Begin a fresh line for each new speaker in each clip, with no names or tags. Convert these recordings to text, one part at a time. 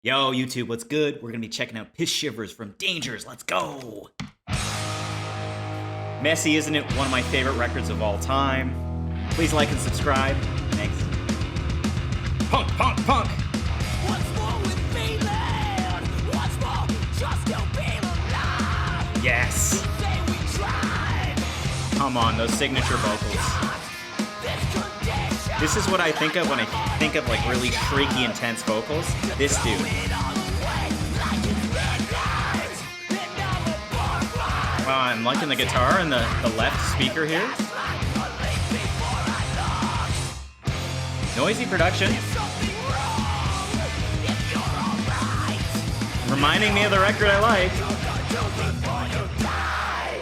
Yo, YouTube, what's good? We're gonna be checking out Piss Shivers from Dangers. Let's go! Messy, isn't it? One of my favorite records of all time. Please like and subscribe. Thanks. Punk, punk, punk!
What's more with feeling? What's more just to feel alive?
Yes!
Say we tried.
Come on, those signature vocals.
This condition.
This is what I think of when I think of like really shrieky, intense vocals. This dude.
It all away like it's midnight. It never burns right.
Wow, I'm liking the guitar and the left speaker here.
Like a leak before I look.
Noisy production.
Something wrong. If you're alright.
Reminding me of the record I like.
You're gonna do before you die.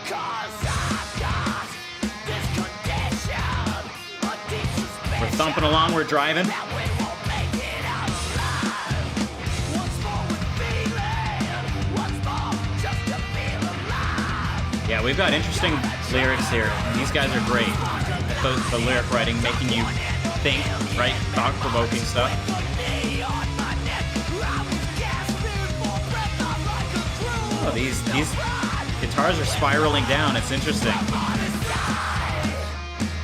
'Cause I've got this condition. A deep suspicion.
We're thumping along, we're driving.
That we won't make it out alive. What's more with feeling? What's more just to feel alive?
Yeah, we've got interesting lyrics here, and these guys are great. The lyric writing, making you think, right? Thought-provoking stuff.
Knee on my neck, I was gasping for breath. I'm like a crew.
Oh, these guitars are spiraling down. It's interesting.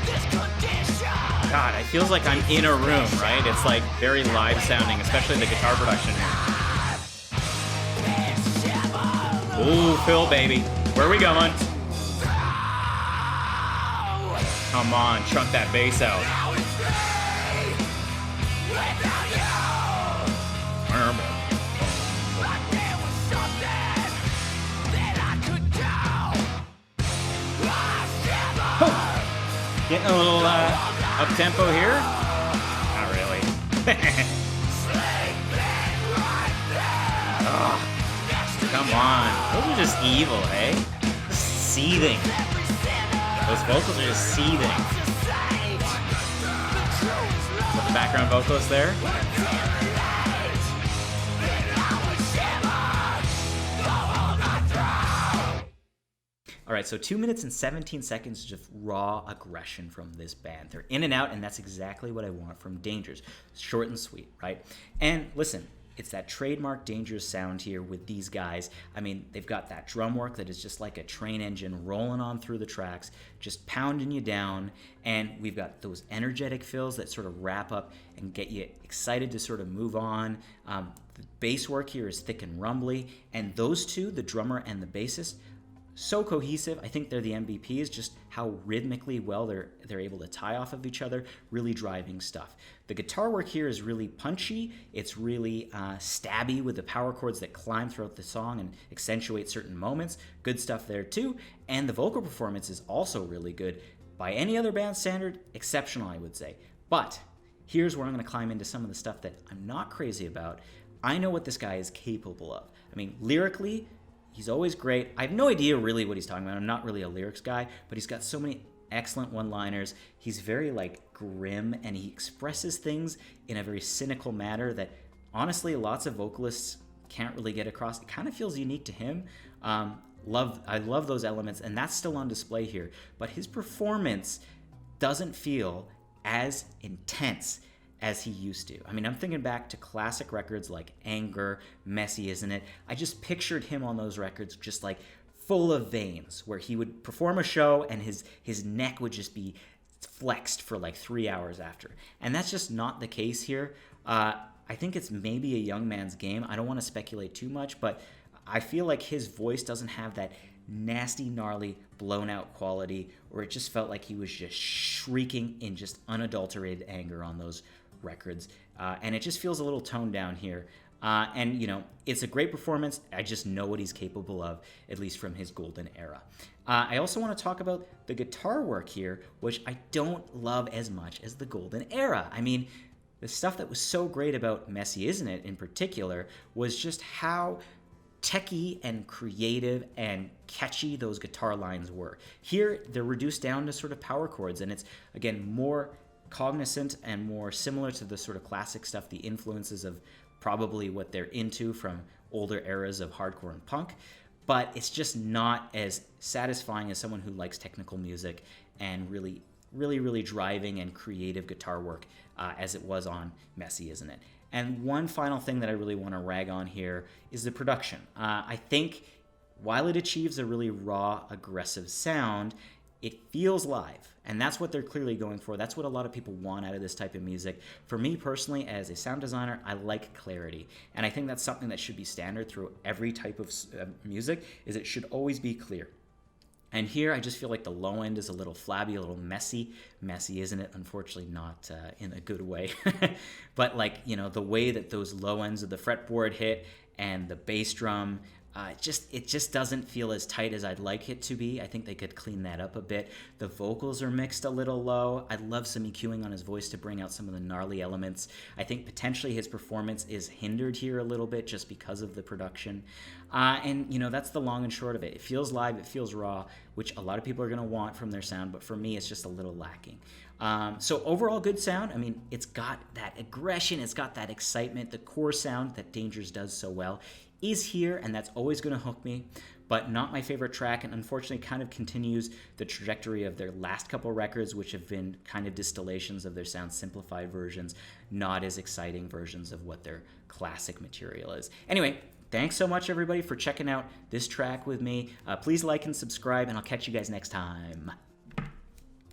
This condition.
God, it feels like I'm in a room, right? It's like very live sounding, especially the guitar production here. Ooh, Phil, baby. Where are we going? Come on, chunk that bass out.
Now it's free without you. But there was something that I could do. I shiver.
Getting a little up-tempo here? Not really. Oh, come on. Those are just evil, eh? Just seething. Those vocals are just seething. With the background vocalist there. All right, so 2 minutes and 17 seconds of just raw aggression from this band. They're in and out, and that's exactly what I want from Dangers. Short and sweet, right? And listen, it's that trademark Dangerous sound here with these guys. I mean, they've got that drum work that is just like a train engine rolling on through the tracks, just pounding you down. And we've got those energetic fills that sort of wrap up and get you excited to sort of move on. The bass work here is thick and rumbly. And those two, the drummer and the bassist, so cohesive. I think they're the MVPs, just how rhythmically well they're able to tie off of each other, really driving stuff. The guitar work here is really punchy. It's really stabby with the power chords that climb throughout the song and accentuate certain moments. Good stuff there too. And the vocal performance is also really good. By any other band standard, exceptional, I would say. But here's where I'm going to climb into some of the stuff that I'm not crazy about. I know what this guy is capable of. I mean, lyrically, he's always great. I have no idea really what he's talking about. I'm not really a lyrics guy, but he's got so many excellent one-liners. He's very like grim, and he expresses things in a very cynical manner that honestly lots of vocalists can't really get across. It kind of feels unique to him. I love those elements, and that's still on display here. But his performance doesn't feel as intense as he used to. I mean, I'm thinking back to classic records like Anger, Messy, Isn't It? I just pictured him on those records just like full of veins, where he would perform a show and his neck would just be flexed for like 3 hours after. And that's just not the case here. I think it's maybe a young man's game. I don't want to speculate too much, but I feel like his voice doesn't have that nasty, gnarly, blown out quality, or it just felt like he was just shrieking in just unadulterated anger on those records, and it just feels a little toned down here. And you know, it's a great performance. I just know what he's capable of, at least from his golden era. I also want to talk about the guitar work here, which I don't love as much as the golden era. I mean, the stuff that was so great about Messy, Isn't It, in particular, was just how techy and creative and catchy those guitar lines were. Here, they're reduced down to sort of power chords, and it's, again, more cognizant and more similar to the sort of classic stuff, the influences of probably what they're into from older eras of hardcore and punk, but it's just not as satisfying as someone who likes technical music and really driving and creative guitar work as it was on Messy, Isn't It? And one final thing that I really want to rag on here is the production. I think while it achieves a really raw, aggressive sound, it feels live. And that's what they're clearly going for. That's what a lot of people want out of this type of music. For me personally, as a sound designer, I like clarity. And I think that's something that should be standard through every type of music, is it should always be clear. And here, I just feel like the low end is a little flabby, a little messy. Messy, isn't it? Unfortunately, not in a good way. But like, you know, the way that those low ends of the fretboard hit and the bass drum, it just doesn't feel as tight as I'd like it to be. I think they could clean that up a bit. The vocals are mixed a little low. I'd love some EQing on his voice to bring out some of the gnarly elements. I think potentially his performance is hindered here a little bit just because of the production. And, you know, that's the long and short of it. It feels live, it feels raw, which a lot of people are going to want from their sound, but for me, it's just a little lacking. So overall, good sound. I mean, it's got that aggression, it's got that excitement. The core sound that Dangers does so well is here, and that's always going to hook me, but not my favorite track, and unfortunately kind of continues the trajectory of their last couple records, which have been kind of distillations of their sound, simplified versions, not as exciting versions of what their classic material is. Anyway, thanks so much, everybody, for checking out this track with me. Please like and subscribe, and I'll catch you guys next time.